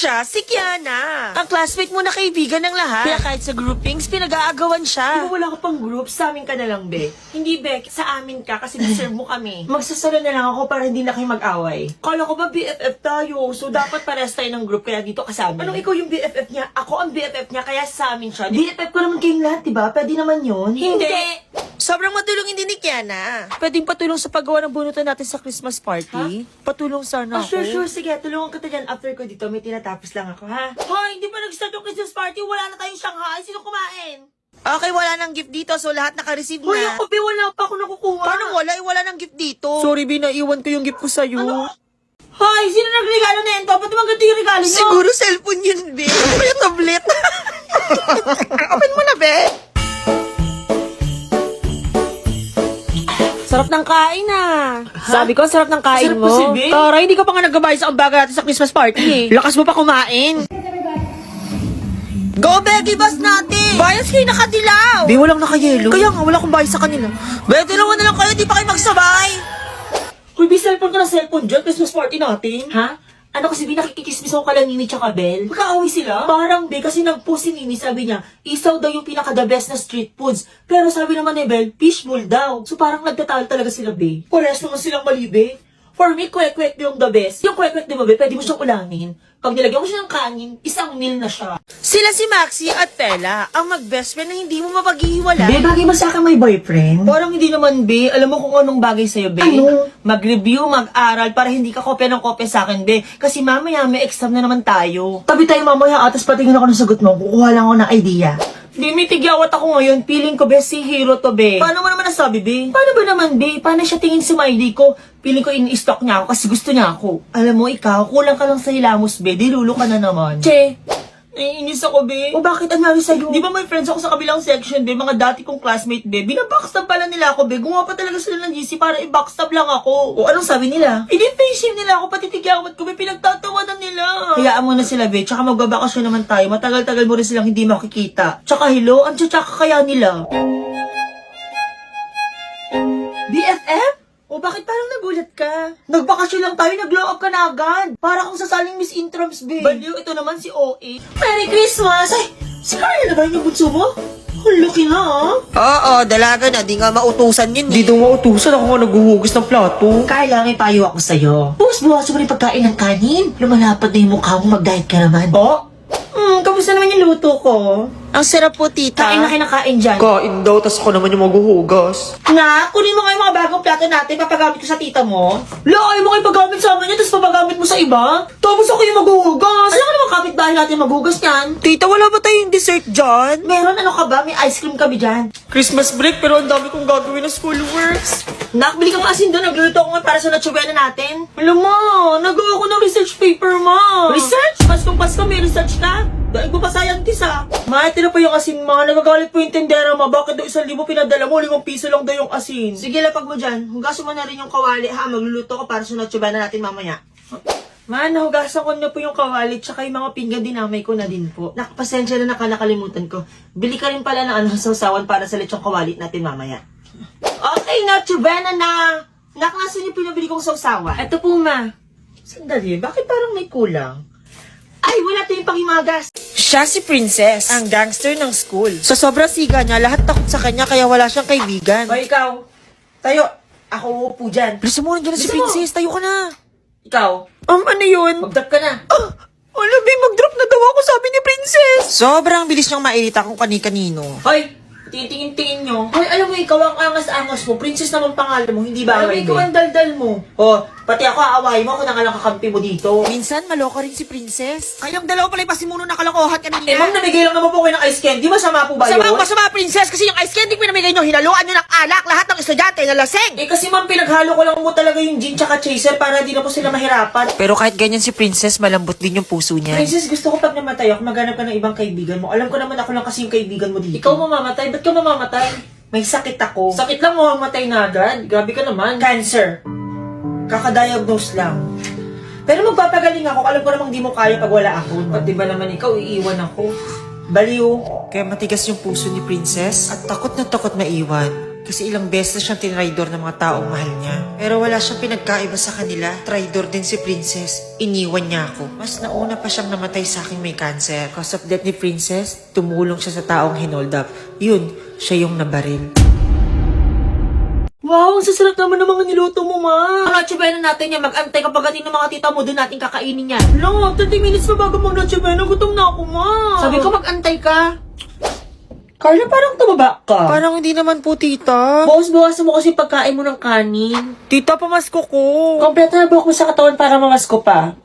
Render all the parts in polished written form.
siya, si Kiana. Ang classmate mo na kaibigan ng lahat. Kaya kahit sa groupings, pinag-aagawan siya. Di ba wala ka pang group? Sa amin ka na lang, be. Hindi, be. Sa amin ka kasi deserve mo kami. Magsasalo na lang ako para hindi na kayo mag-away. Kala ko ba BFF tayo? So, dapat pares tayo ng group kaya dito kasama. Anong ikaw yung BFF niya? Ako ang BFF niya kaya sa amin siya. BFF ko naman kayong lahat, diba? Pwede naman yun. Hindi. Sobrang matulungin din ni Kiana. Pwedeng patulong sa paggawa ng bunutan natin sa Christmas party? Patulong sana ako. Sure. Sige, tulungan kita dyan. After ko dito, may tinatapos lang ako, ha? Hoy, hindi pa nag-start yung Christmas party. Wala na tayong Shanghai. Sino kumain? Okay, wala nang gift dito, so lahat naka-receive Hoy, na. ako, be, wala pa ako nakukuha. Paano wala? Wala nang gift dito. Sorry, Bi, naiwan ko yung gift ko sa'yo. Ano? Hoy, sino nagregalo na ito? Ba't naman ganito yung regalo nyo? Siguro cellphone yun, Bi. Kaya tablet. Open mo na, Be. Sarap ng kain, Sabi ko, sarap ng kain Sarap mo. po si Be. Tara, hindi ka pa nga nagbabayad sa ambaga natin sa Christmas party, Lakas mo pa kumain. Go, Be, gibas natin. Bayas kayo nakadilaw. Be, walang nakayelo. Kaya nga, wala akong bayas sa kanila. Be, dalawa na lang kayo, di pa kayo magsabay. Uy, Be, cellphone ka na cellphone dyan. Christmas party natin. Ha? Ano kasi, Be, nakikikismis ako kala Nini tsaka Bel? Magkaaway sila? Parang, Be, kasi nag-post si Nini, sabi niya, isaw daw yung pinaka-the best na street foods. Pero sabi naman ni Bel, fishbowl daw. So parang nagtatalo talaga sila, Be. Parehas naman silang mali, Be. For me, kwek-kwek yung the best. Yung kwek-kwek, di ba, Be, pwede mo siyang ulamin. Pag nilagyan mo siya ng kanin, isang meal na siya. Sila si Maxi at Tela, ang mag-best friend na hindi mo mapaghihiwala. Be, bagay ba sa akin may boyfriend? Parang hindi naman, Be. Alam mo kung anong bagay sa'yo, Be? Ano? Mag-review, mag-aral, para hindi ka kopya ng kopya sa akin, Be. Kasi mamaya may exam na naman tayo. Tabi tayo mamaya, atas patingin ako ng sagot mo. Kukuha lang ako ng idea. Be, may tigyawat ako ngayon. Feeling ko, Be, si hero to, Be. Paano mo naman nasabi, Be? Paano ba naman, Be? Paano siya tingin si Miley ko? Feeling ko in-stock niya ako kasi gusto niya ako. Alam mo, ikaw, kulang ka lang sa hilamos, Be. Dilulo ka na naman. Che! Naiinis ako, Be. O bakit ang nangyari sa'yo? Di ba may friends ako sa kabilang section, Be? Mga dati kong classmate, Be. Binabackstab pala nila ako, Be. Gumawa pa talaga sila ng GC para i-backstab lang ako. O anong sabi nila? I-defame nila ako, pati tigyawat ko, Be. Pinagtatawanan nila. Hayaan mo na sila, Be. Tsaka magbabakasyon naman tayo. Matagal-tagal mo rin silang hindi makikita. Tsaka hello, ang tsaka kaya nila. BFF? O bakit parang nagulat ka? Nagbakasyon lang tayo, nag-glow up ka na agad. Para kang sasaling Miss Intrams, Be. Baliw, ito naman si OA. Merry Christmas! Ay, si Carla na ba yung bunso mo? Ang laki na, Oo, dalaga na, di nga mautusan yun Di daw mautusan, ako nga naghuhugas ng plato. Carla, may payo ako sa'yo. Buwas-buwas mo rin pagkain ng kanin. Lumalapad na yung mukha mo, mag-diet ka naman. Oh? Kamusta naman yung luto ko? Ang sarap po, tita. Kain na kinakain dyan. Kain daw, tas ako naman yung maghuhugas. Na, kunin mo nga yung mga bagong plato natin, papagamit ko sa tita mo. Ayaw mo kayo pagamit sa amin yan, tapos papagamit mo sa iba? Tapos ako yung maghuhugas. Alam ka naman kapit-bahay natin maghuhugas yan. Tita, wala ba tayong dessert dyan? Meron, ano ka ba? May ice cream kami dyan. Christmas break, pero ang dami kong gagawin na schoolworks. Nak, bili kang asin doon. Nagluluto ako nga para sa natsubena natin. Alam mo, nagawa ko ng research paper, ma. Research? Paskong Pasko, may research ka? Dahil mo pa scientist, ha? Ma, tira pa yung asin, ma. Nagagalit po yung tendera, ma. Bakit daw 1,000 pinadala mo? 5 piso lang daw yung asin. Sige, lapag mo dyan. Hugasan mo na rin yung kawali, ha? Magluluto ko para sa natsubena natin mamaya. Ma, nahugasan ko na po yung kawali, tsaka yung mga pinggan dinamay ko na din po. Nakapasensya na nakalimutan ko. Bili ka rin pala ng sausawan para sa lechong kawali natin mamaya. Okay na, Chubena na! Nakasan yung pinabili kong sausawa. Ito po, ma. Sandali, bakit parang may kulang? Ay, wala tayong pangimagas. Siya si Princess, ang gangster ng school. Sa sobrang siga niya, lahat takot sa kanya kaya wala siyang kaibigan. O ikaw, tayo. Ako uupo dyan. Bilisan mo, nandiyan na si Bilisan mo. Princess. Tayo ka na. Ikaw, Ano yun? mag-drop ka na. Alam, mag-drop na daw ako, sabi ni Princess. Sobrang bilis niyang mairita kung kani-kanino. Hoy, tingin-tingin nyo. Hoy, alam mo, ikaw ang angas-angas mo. Princess naman pangalan mo, hindi ba? Alam mo, ikaw ang daldal mo. Oh, pati ako aaway mo, ako na nga lang kakampi mo dito. Minsan, maloka rin si Princess. Kayong dalawa pala yung pasimuno na kalokohan kanina. Eh, ma'am, namigay lang naman po kayo ng ice candy. Masama po ba yun? Masama, Princess, kasi yung ice candy pinamigay nyo, hinaluan nyo ng alak, lahat ng estudyante na laseng. Eh, kasi ma'am, pinaghalo ko lang mo talaga yung gin tsaka chaser para di na po sila mahirapan. Pero kahit ganyan si Princess, malambot din yung puso niya. Princess, gusto ko pag namatay ako, maghanap ka ng ibang kaibigan mo. Alam ko naman ako lang kasi yung kaibigan mo dito. Ikaw mamamatay? Ba't ka mamamatay? May sakit ako. Sakit lang mo, mamatay na agad. Grabe ka naman. Cancer. Kakadiagnose lang. Pero magpapagaling ako. Alam ko namang di mo kaya pag wala ako. Pati ba naman ikaw, iiwan ako. Baliw. Kaya matigas yung puso ni Princess at takot na takot maiwan. Kasi ilang beses na siyang tinraidor ng mga taong mahal niya. Pero wala siyang pinagkaiba sa kanila. Traidor din si Princess. Iniwan niya ako. Mas nauna pa siyang namatay sa aking may cancer. Cause of death ni Princess, tumulong siya sa taong hinold up. Yun, siya yung nabaril. Wow, ang sasarap naman ng mga niluto mo, ma. Ang Noche Buena natin yan. Mag-antay ka pagdating ng mga tita mo, doon natin kakainin yan. Lang, 30 minutes pa bago mag-Noche Buena. Gutom na ako, ma. Sabi ko mag-antay ka. Carla, parang tumaba ka. Parang hindi naman po, tita. Bawas-bawasan mo kasi pagkain mo ng kanin. Tita, pamasko ko. Kompleto na buhok mo sa katawan para mamasko pa.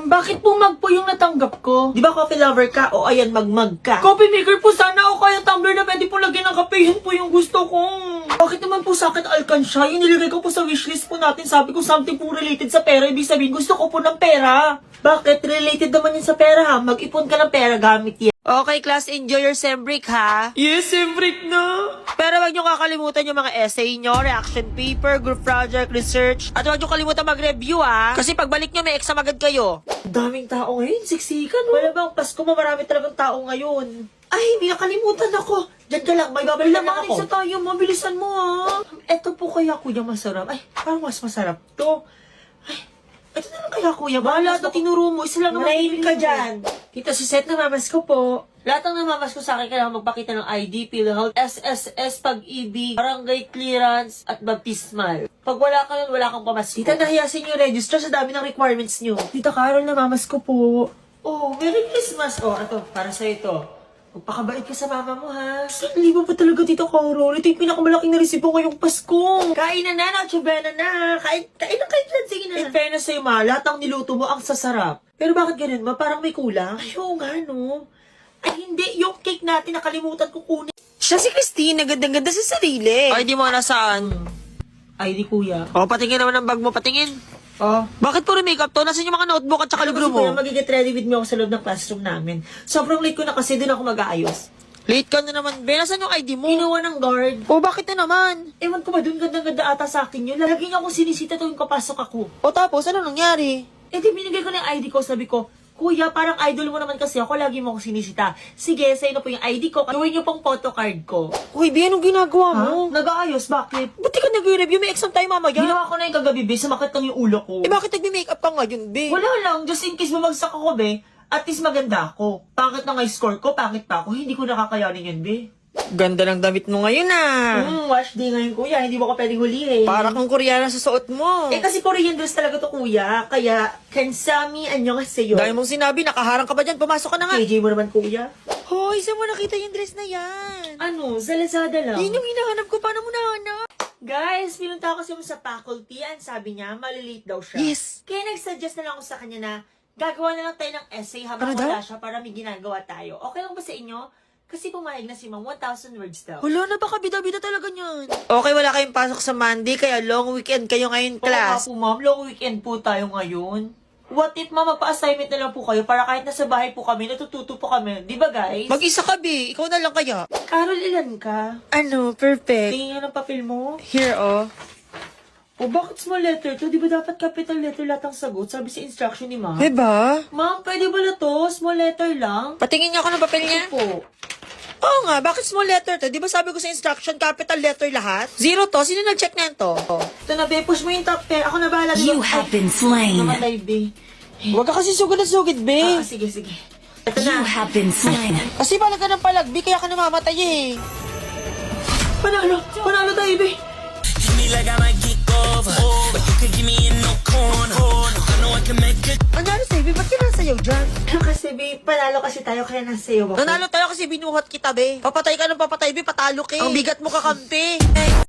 Bakit bumag po yung natanggap ko? Di ba coffee lover ka? O ayan, magmag ka. Coffee maker po sana o kaya tumbler na pwede po lagyan ng kape. Yun po yung gusto ko. Bakit naman po sa akin alkansya? Yung nilagay ko po sa wishlist po natin. Sabi ko something po related sa pera. Ibig sabihin, gusto ko po ng pera. Bakit? Related naman yun sa pera ha. Mag-ipon ka ng pera gamit yan. Okay, class, enjoy your sem break, ha? Yes, break na. Pero wag niyo kakalimutan yung mga essay nyo, reaction paper, group project, research. At wag niyo kalimutan mag-review, ha? Kasi pagbalik nyo, may exam agad kayo. Daming tao ngayon. Siksikan. Wala bang Pasko? Marami talagang tao ngayon. Ay, hindi nakalimutan ako. Diyan ka lang. May babalikan lang ako. Sa tayo. Mabilisan mo, ha? Eto po kaya, kuya, masarap. Ay, parang mas masarap to. Ay, ito na lang kaya, kuya. Bahala na tinuro mo. Isa lang naman. Manahimik ka dyan. Tita Suzette, namamas ko po. Lahat ng namamas ko sa akin, kailangan magpakita ng ID, PhilHealth, SSS, Pag-ibig, Barangay Clearance, at Baptismal. Pag wala ka nun, wala kang pamasko. Tita, nahiyasin yung register sa dami ng requirements nyo. Tita Carol, namamas ko po. Oh, Merry Christmas. Oh, ito, para sa ito. Magpakabait ka sa mama mo, ha? Saan libo pa talaga, Tita Carol? Ito yung pinakamalaking naresibo ngayong Pasko. Kain na na, Noche Buena na. Kain na, sige na. In fairness sa'yo, ma, lahat ng niluto mo ang sasarap. Pero bakit ganun, ma? Parang may kulang? Ay, oo nga, no? Ay, hindi. Yung cake natin, nakalimutan ko kunin. Siya si Christine, gandang-ganda sa sarili. Ay, di mo nasaan. Ay, di kuya. O, patingin naman ang bag mo, patingin. Oh. Bakit puro makeup to? Nasaan yung mga notebook at saka libro mo? Kasi magigit ready with me ako sa loob ng classroom namin. Sobrang late ko na kasi doon ako mag-aayos. Late ka na naman, be. Nasaan yung ID mo? Kinuha ng guard. O, bakit na naman? Ewan ko ba doon, ganda-ganda ata sa akin yun. Lagi niya akong sinisita tuwing kapasok ako. O, tapos, ano nangyari? Eh di binigay ko na yung ID ko, sabi ko, Kuya, parang idol mo naman kasi ako, lagi mo akong sinisita. Sige, sa'yo na po yung ID ko, gawin niyo pang photocard ko. Uy, be, anong ginagawa mo? Nag-aayos, bakit? Ba't di ka nag-review? May exam tayo mamaya. Ginawa ko na yung kagabi, be, sumakit lang yung ulo ko. Eh, bakit nagme-makeup ka ngayon, be? Wala lang, just in case bumagsak ako, be. At least maganda ako. Pangit na nga yung score ko, pangit pa ako. Hindi ko nakakayanin yun, be. Ganda ng damit mo ngayon, ah. Wash day ngayon, kuya. Hindi mo ko pwedeng hulihin. Para kang Koreana sa suot mo. Eh, kasi Korean dress talaga to, kuya. Kaya, kansami, annyeonghaseyo. Dahil mong sinabi, nakaharang ka ba dyan? Pumasok ka na nga. KJ mo naman, kuya. Hoy, saan mo nakita yung dress na yan? Ano, sa Lazada lang. Yun yung hinahanap ko. Paano mo nahanap? Guys, pinunta ko kasi mo sa faculty. Ang sabi niya, malilate daw siya. Yes. Kaya nag-suggest na lang ako sa kanya na gagawa na lang tayo ng essay habang Ano wala daw? siya para may ginagawa tayo. Okay lang ba sa inyo? Kasi pumayag na si ma'am, 1,000 words daw. Wala na, baka bida-bida talaga niyan. Okay, wala kayong pasok sa Monday, kaya long weekend kayo ngayon, class. Oo nga po, ma'am. Long weekend po tayo ngayon. What if, ma'am, magpa-assignment na lang po kayo para kahit nasa bahay po kami, natututo po kami. Di ba, guys? Mag-isa ka, be. Ikaw na lang kaya. Carol, ilan ka? Ano, perfect. Tingin nga ng papel mo. Here, oh. O, bakit small letter to? Di ba dapat capital letter lahat ang sagot? Sabi sa instruction ni ma'am. Diba? Ma'am, pwede ba na to? Small letter lang? Patingin niya ako ng papel niya. Po. Oo nga, bakit small letter to? Di ba sabi ko sa instruction, capital letter lahat? Zero to? Sino nag-check na to? Ito na, be. Push mo yung top pair. Ako na bahala. You have been slain. Namatay, be. Huwag ka kasi sugod na sugid, be. Sige, sige. Ito You na. have been slain. Kasi palag ka ng palagbi, kaya ka namamatay eh. Panalo. Panalo tayo, be. Me like I might kick over, but you could give me in no corner. I know I can make it. Ano sa'yo, be? Ba't ka nasayaw dyan? Kasi, be, panalo kasi tayo kaya nasa iyo ako. Nanalo tayo kasi binuhat kita, be. Papatay ka ng papatay, be. Patalo ka. Ang bigat mo kakampi.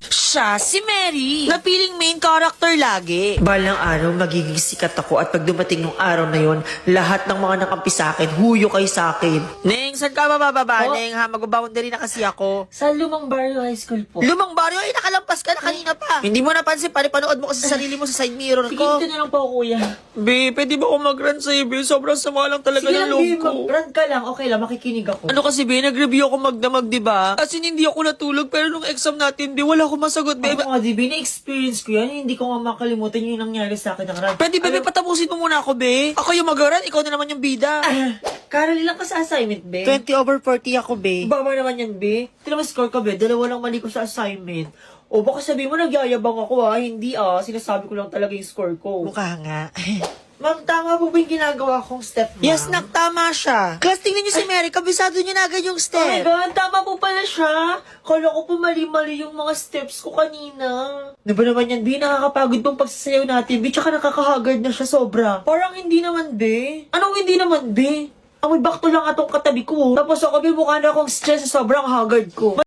Siya, si Mary. Napiling main character lagi. Balang araw, magiging sikat ako at pag dumating ng araw na yon, lahat ng mga nakampi sa akin, huyo kay sa akin. Neng, saan ka mabababa, Oh. Neng? Ha? Mag-boundary na kasi ako. Sa Lumang Barrio High School po. Lumang baryo, ay nakalampas ka na kanina pa. Hindi mo napansin, panood mo kasi sarili mo sa side mirror Sige, ko. ito na lang po, kuya. Be, pwede ba ako mag-run sa'yo, be? Sobrang sama lang talaga Sige ng lang, loob be. ko. Mag-rant ka lang. Okay lang, makikinig ako. Ano kasi, be, nag-review ako magdamag, di ba? As in, hindi ako natulog, pero nung exam natin, be, wala akong masagot, be. Ako nga, di, be, na-experience ko yan. Hindi ko nga makalimutan yung nangyari sa akin ng rant. Pwede ba, be, patapusin mo muna ako, be? Ako yung mag-run, ikaw na naman yung bida. Carol, ilang ka sa assignment, be? 20/40 ako, be. Baba naman yan, be. Ito naman score ka, be. 2 lang mali ko sa assignment. O baka sabihin mo nagyayabang ako, ha? Hindi, sinasabi ko lang talaga yung score ko. Mukha nga. Ma'am, tama po ba yung ginagawa kong step, ma'am? Yes, nak, tama siya. Class, tingnan niyo si Mary. Kabisado niya na agad yung Oh my step. God, tama po pala siya. Kala ko po mali-mali yung mga steps ko kanina. Ano ba naman yan, Be? Nakakapagod pong pagsasayaw natin, Be. Tsaka nakakahagard na siya sobra. Parang hindi naman, Be. Anong hindi naman, Be? Amoy bakto lang atong katabi ko. Tapos ako, Be, mukha na akong stress sa sobrang haggard ko.